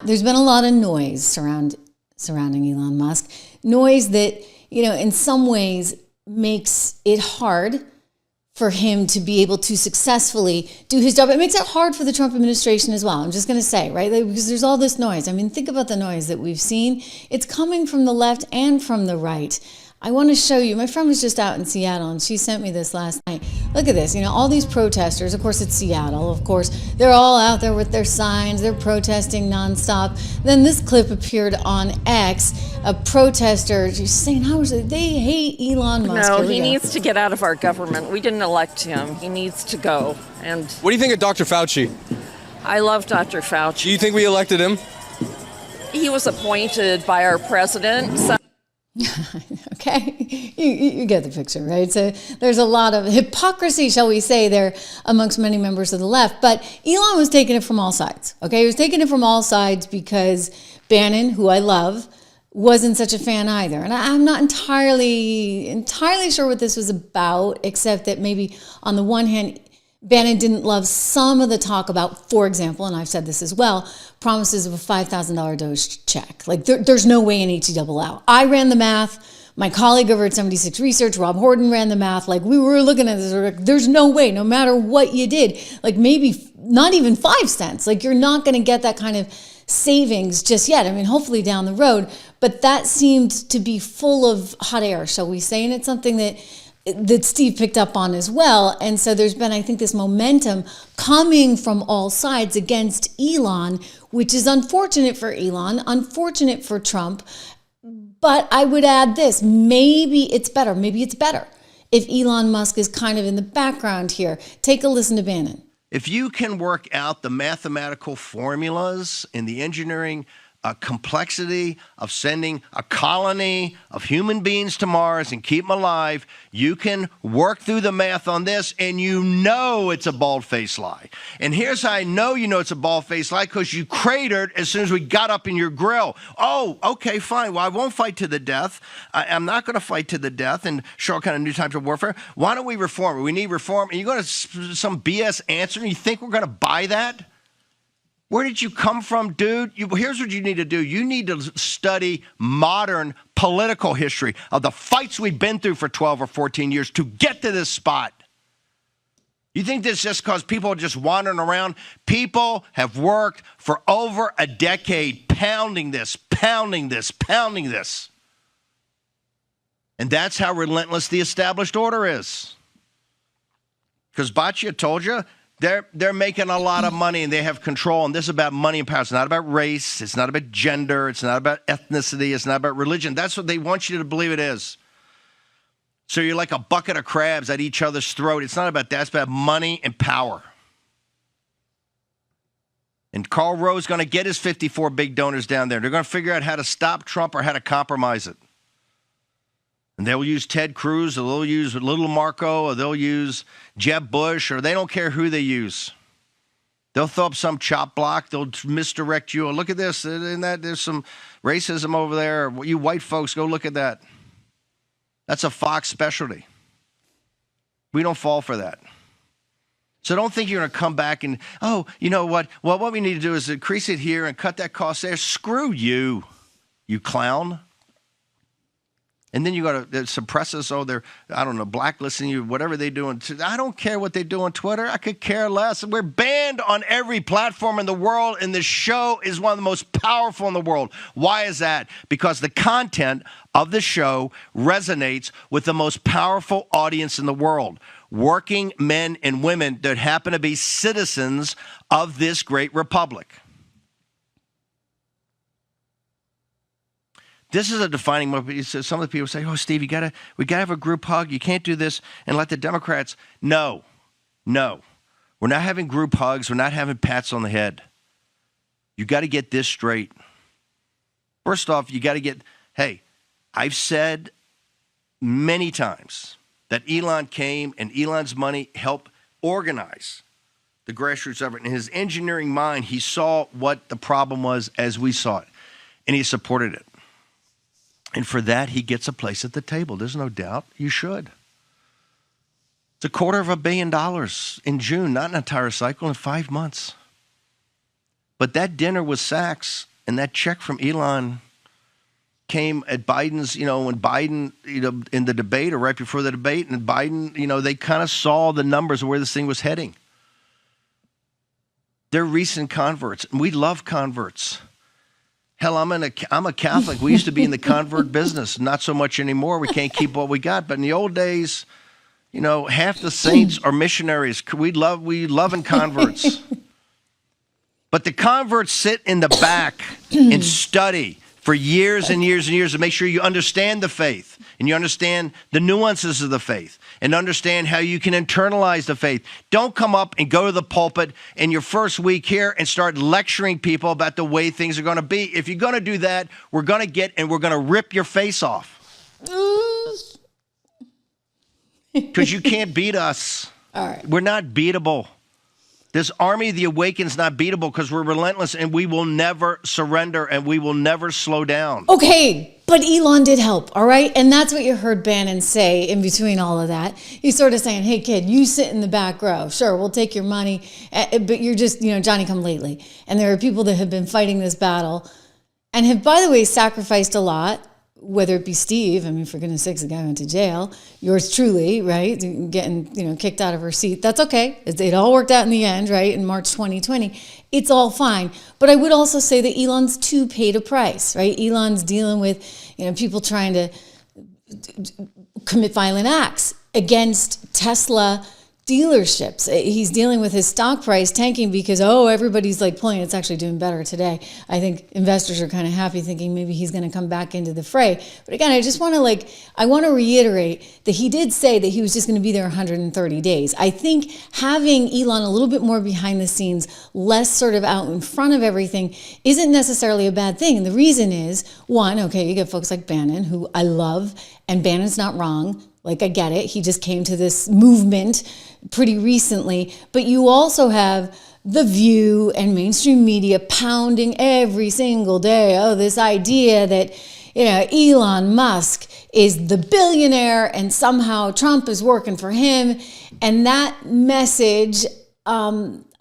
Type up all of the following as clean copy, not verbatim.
there's been a lot of noise surrounding Elon Musk. Noise that, in some ways makes it hard for him to be able to successfully do his job. It makes it hard for the Trump administration as well. I'm just going to say, right? Because there's all this noise. I mean, think about the noise that we've seen. It's coming from the left and from the right. I want to show you, my friend was just out in Seattle and she sent me this last night. Look at this, all these protesters, of course it's Seattle, of course, they're all out there with their signs, they're protesting nonstop. Then this clip appeared on X, a protester just saying how much they hate Elon Musk. No, he needs to get out of our government. We didn't elect him. He needs to go. And what do you think of Dr. Fauci? I love Dr. Fauci. Do you think we elected him? He was appointed by our president, so okay, you get the picture, right? So there's a lot of hypocrisy, shall we say, there amongst many members of the left. But Elon was taking it from all sides, okay? He was taking it from all sides because Bannon, who I love, wasn't such a fan either. And I'm not entirely sure what this was about, except that maybe on the one hand, Bannon didn't love some of the talk about, for example, and I've said this as well, promises of a $5,000 DOGE check. Like there's no way an HE I ran the math. My colleague over at 76 Research, Rob Horton, ran the math. Like we were looking at this, like, there's no way, no matter what you did, like maybe not even 5 cents. Like you're not going to get that kind of savings just yet. I mean, hopefully down the road, but that seemed to be full of hot air, shall we say, and it's something that Steve picked up on as well. And so there's been, I think, this momentum coming from all sides against Elon, which is unfortunate for Elon, unfortunate for Trump. But I would add this, maybe it's better if Elon Musk is kind of in the background here. Take a listen to Bannon. If you can work out the mathematical formulas and the engineering complexity of sending a colony of human beings to Mars and keep them alive, you can work through the math on this and it's a bald-faced lie. And here's how I know it's a bald-faced lie, because you cratered as soon as we got up in your grill. Oh, okay, fine. Well, I won't fight to the death. I'm not going to fight to the death and show what kind of new types of warfare. Why don't we reform? We need reform. And you're going to some BS answer and you think we're going to buy that? Where did you come from, dude? Here's what you need to do. You need to study modern political history of the fights we've been through for 12 or 14 years to get to this spot. You think this just because people are just wandering around? People have worked for over a decade pounding this. And that's how relentless the established order is. Because Baccia told you, They're making a lot of money and they have control. And this is about money and power. It's not about race. It's not about gender. It's not about ethnicity. It's not about religion. That's what they want you to believe it is. So you're like a bucket of crabs at each other's throat. It's not about that. It's about money and power. And Karl Rove's going to get his 54 big donors down there. They're going to figure out how to stop Trump or how to compromise it. And they'll use Ted Cruz, or they'll use Little Marco, or they'll use Jeb Bush, or they don't care who they use. They'll throw up some chop block. They'll misdirect you. Oh, look at this. In that, there's some racism over there. You white folks, go look at that. That's a Fox specialty. We don't fall for that. So don't think you're going to come back and, oh, you know what? Well, what we need to do is increase it here and cut that cost there. Screw you, you clown. And then you got to suppress us. Oh, they're, blacklisting you, whatever they do. I don't care what they do on Twitter. I could care less. We're banned on every platform in the world, and this show is one of the most powerful in the world. Why is that? Because the content of the show resonates with the most powerful audience in the world. Working men and women that happen to be citizens of this great republic. This is a defining moment. Some of the people say, "Oh, Steve, we gotta have a group hug. You can't do this and let the Democrats." No, we're not having group hugs. We're not having pats on the head. You got to get this straight. First off, you got to get. Hey, I've said many times that Elon came and Elon's money helped organize the grassroots effort. In his engineering mind, he saw what the problem was as we saw it, and he supported it. And for that, he gets a place at the table. There's no doubt. You should. It's $250 million in June, not an entire cycle, in 5 months. But that dinner with Sachs And that check from Elon came at Biden's, when Biden, in the debate or right before the debate, and Biden, they kind of saw the numbers of where this thing was heading. They're recent converts, and we love converts. Hell, I'm a Catholic. We used to be in the convert business. Not so much anymore. We can't keep what we got. But in the old days, half the saints are missionaries. We love in converts. But the converts sit in the back and study for years and years and years to make sure you understand the faith and you understand the nuances of the faith and understand how you can internalize the faith. Don't come up and go to the pulpit in your first week here and start lecturing people about the way things are going to be. If you're going to do that, we're going to rip your face off. Because you can't beat us. All right. We're not beatable. This army of the awakened is not beatable because we're relentless and we will never surrender and we will never slow down. Okay, but Elon did help, all right? And that's what you heard Bannon say in between all of that. He's sort of saying, hey, kid, you sit in the back row. Sure, we'll take your money, but you're just, Johnny come lately. And there are people that have been fighting this battle and have, by the way, sacrificed a lot. Whether it be Steve, for goodness sakes, the guy went to jail. Yours truly, right? Getting, kicked out of her seat. That's okay. It all worked out in the end, right? In March 2020. It's all fine. But I would also say that Elon's too paid a price, right? Elon's dealing with, people trying to commit violent acts against Tesla dealerships. He's dealing with his stock price tanking because, everybody's pulling. It's actually doing better today. I think investors are kind of happy thinking maybe he's going to come back into the fray. But again, I just want to reiterate that he did say that he was just going to be there 130 days. I think having Elon a little bit more behind the scenes, less sort of out in front of everything, isn't necessarily a bad thing. And the reason is, one, okay, you get folks like Bannon, who I love, and Bannon's not wrong. I get it. He just came to this movement pretty recently. But you also have The View and mainstream media pounding every single day, this idea that, Elon Musk is the billionaire and somehow Trump is working for him. And that message,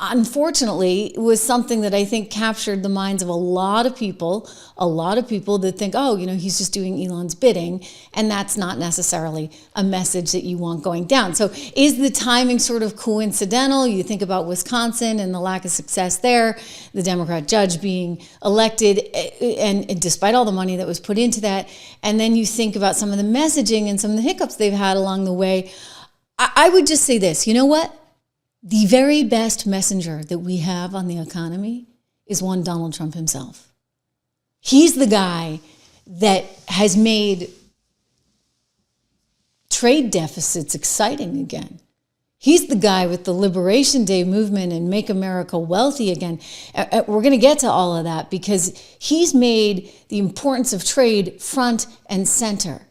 unfortunately, was something that I think captured the minds of a lot of people that think, he's just doing Elon's bidding. And that's not necessarily a message that you want going down. So is the timing sort of coincidental? You think about Wisconsin and the lack of success there, the Democrat judge being elected, and despite all the money that was put into that. And then you think about some of the messaging and some of the hiccups they've had along the way. I would just say this, you know what? The very best messenger that we have on the economy is one Donald Trump himself. He's the guy that has made trade deficits exciting again. He's the guy with the Liberation Day movement and Make America Wealthy again. We're going to get to all of that because he's made the importance of trade front and center.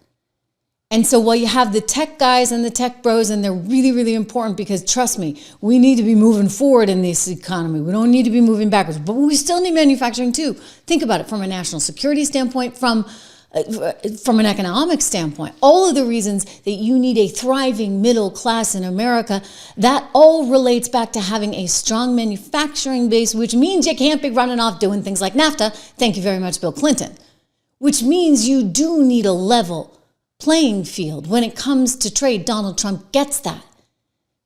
And so while you have the tech guys and the tech bros, and they're really, really important because, trust me, we need to be moving forward in this economy. We don't need to be moving backwards, but we still need manufacturing too. Think about it from a national security standpoint, from an economic standpoint. All of the reasons that you need a thriving middle class in America, that all relates back to having a strong manufacturing base, which means you can't be running off doing things like NAFTA. Thank you very much, Bill Clinton. Which means you do need a level playing field when it comes to trade. Donald Trump gets that.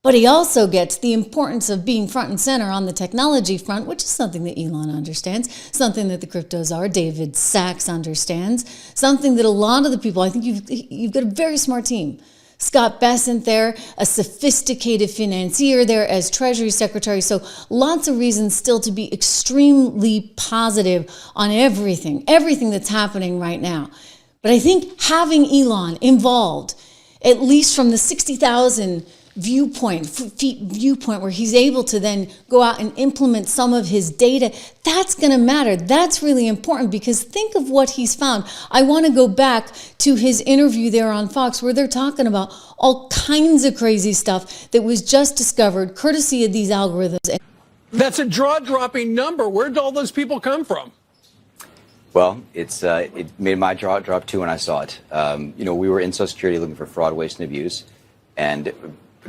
But he also gets the importance of being front and center on the technology front, which is something that Elon understands, something that the cryptos are, David Sachs understands, something that a lot of the people, I think you've got a very smart team. Scott Bessent there, a sophisticated financier there as Treasury Secretary. So lots of reasons still to be extremely positive on everything that's happening right now. But I think having Elon involved, at least from the 60,000 feet viewpoint, where he's able to then go out and implement some of his data, that's going to matter. That's really important because think of what he's found. I want to go back to his interview there on Fox where they're talking about all kinds of crazy stuff that was just discovered courtesy of these algorithms. That's a jaw-dropping number. Where did all those people come from? Well, it made my jaw drop too when I saw it. We were in Social Security looking for fraud, waste, and abuse. And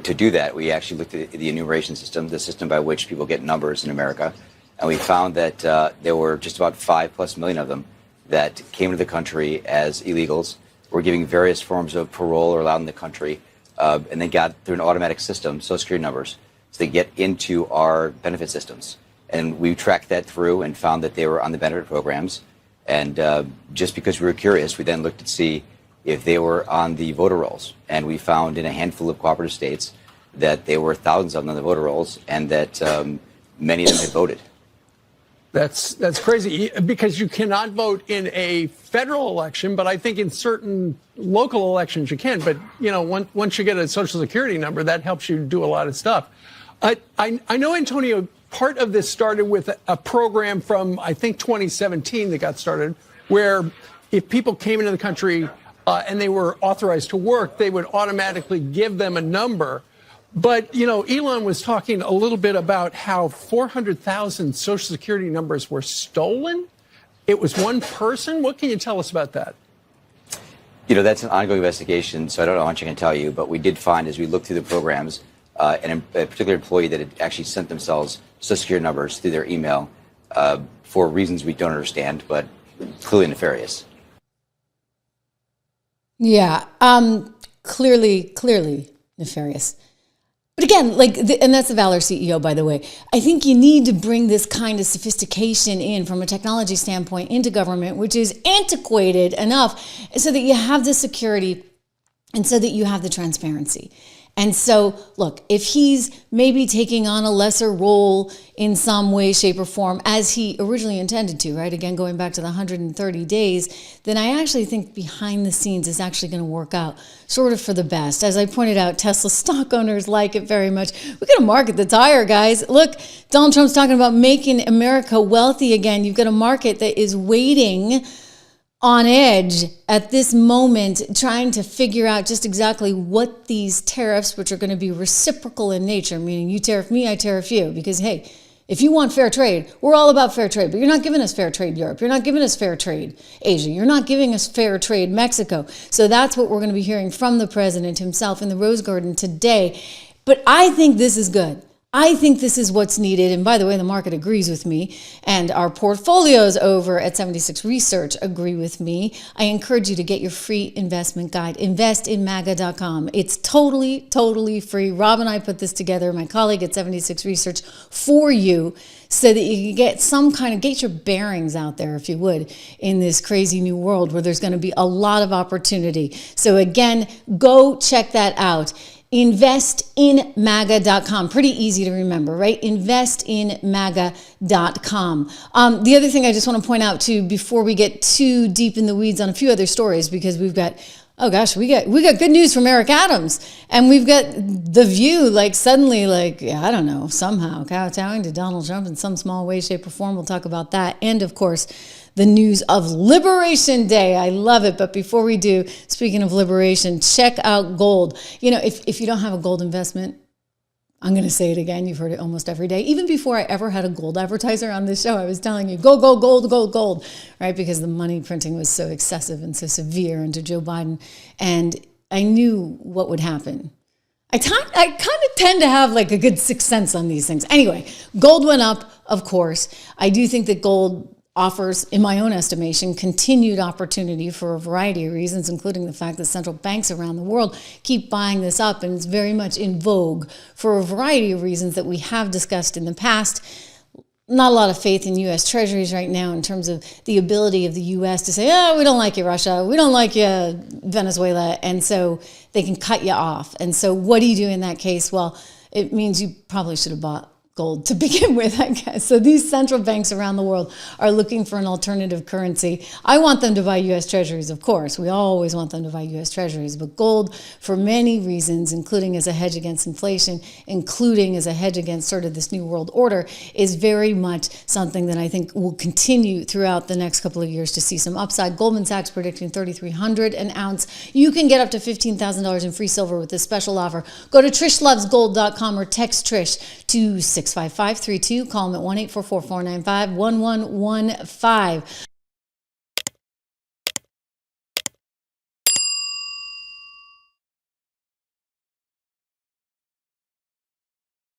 to do that, we actually looked at the enumeration system, the system by which people get numbers in America. and we found that there were just about 5+ million of them that came into the country as illegals, were giving various forms of parole or allowed in the country, and they got through an automatic system, Social Security numbers, so they get into our benefit systems. And we tracked that through and found that they were on the benefit programs. And just because we were curious, we then looked to see if they were on the voter rolls. And we found in a handful of cooperative states that there were thousands of them on the voter rolls, and that many of them had voted. That's crazy, because you cannot vote in a federal election, but I think in certain local elections you can. But, you know, once you get a Social Security number, that helps you do a lot of stuff. I know, Antonio, part of this started with a program from, I think, 2017 that got started, where if people came into the country and they were authorized to work, they would automatically give them a number. But, you know, Elon was talking a little bit about how 400,000 Social Security numbers were stolen. It was one person. What can you tell us about that? You know, that's an ongoing investigation, so I don't know how much I can tell you. But we did find, as we looked through the programs, a particular employee that had actually sent themselves Social Security numbers through their email for reasons we don't understand, but clearly nefarious. Yeah, clearly nefarious. But again, and that's the Valor CEO, by the way. I think you need to bring this kind of sophistication in from a technology standpoint into government, which is antiquated enough so that you have the security and so that you have the transparency. And so, look, if he's maybe taking on a lesser role in some way, shape, or form, as he originally intended to, right? Again, going back to the 130 days, then I actually think behind the scenes is actually going to work out sort of for the best. As I pointed out, Tesla stock owners like it very much. We're going to market the tire, guys. Look, Donald Trump's talking about making America wealthy again. You've got a market that is waiting on edge at this moment, trying to figure out just exactly what these tariffs, which are going to be reciprocal in nature, meaning you tariff me, I tariff you, because hey, if you want fair trade, we're all about fair trade, but you're not giving us fair trade Europe, you're not giving us fair trade Asia, you're not giving us fair trade Mexico. So that's what we're going to be hearing from the president himself in the Rose Garden today. But I think this is good. I think this is what's needed. And by the way, the market agrees with me, and our portfolios over at 76 Research agree with me. I encourage you to get your free investment guide, investinmaga.com. It's totally free. Rob and I put this together, my colleague at 76 Research, for you, so that you can get your bearings out there, if you would, in this crazy new world where there's going to be a lot of opportunity. So again, go check that out. Investinmaga.com. Pretty easy to remember, right? Investinmaga.com. The other thing I just want to point out too, before we get too deep in the weeds on a few other stories, because we got good news from Eric Adams, and we've got The View, suddenly, I don't know, somehow kowtowing to Donald Trump in some small way, shape, or form. We'll talk about that. And of course, the news of Liberation Day. I love it. But before we do, speaking of liberation, check out gold. You know, if you don't have a gold investment, I'm going to say it again. You've heard it almost every day. Even before I ever had a gold advertiser on this show, I was telling you, go, gold, right? Because the money printing was so excessive and so severe under Joe Biden. And I knew what would happen. I kind of tend to have a good sixth sense on these things. Anyway, gold went up, of course. I do think that gold offers, in my own estimation, continued opportunity for a variety of reasons, including the fact that central banks around the world keep buying this up, and it's very much in vogue for a variety of reasons that we have discussed in the past. Not a lot of faith in U.S. Treasuries right now in terms of the ability of the U.S. to say, we don't like you, Russia, we don't like you, Venezuela, and so they can cut you off. And so what do you do in that case? Well, it means you probably should have bought gold to begin with, I guess. So these central banks around the world are looking for an alternative currency. I want them to buy U.S. Treasuries, of course. We always want them to buy U.S. Treasuries. But gold, for many reasons, including as a hedge against inflation, including as a hedge against sort of this new world order, is very much something that I think will continue throughout the next couple of years to see some upside. Goldman Sachs predicting $3,300 an ounce. You can get up to $15,000 in free silver with this special offer. Go to trishlovesgold.com or text Trish to 65532. Call them at 1-844-495-1115.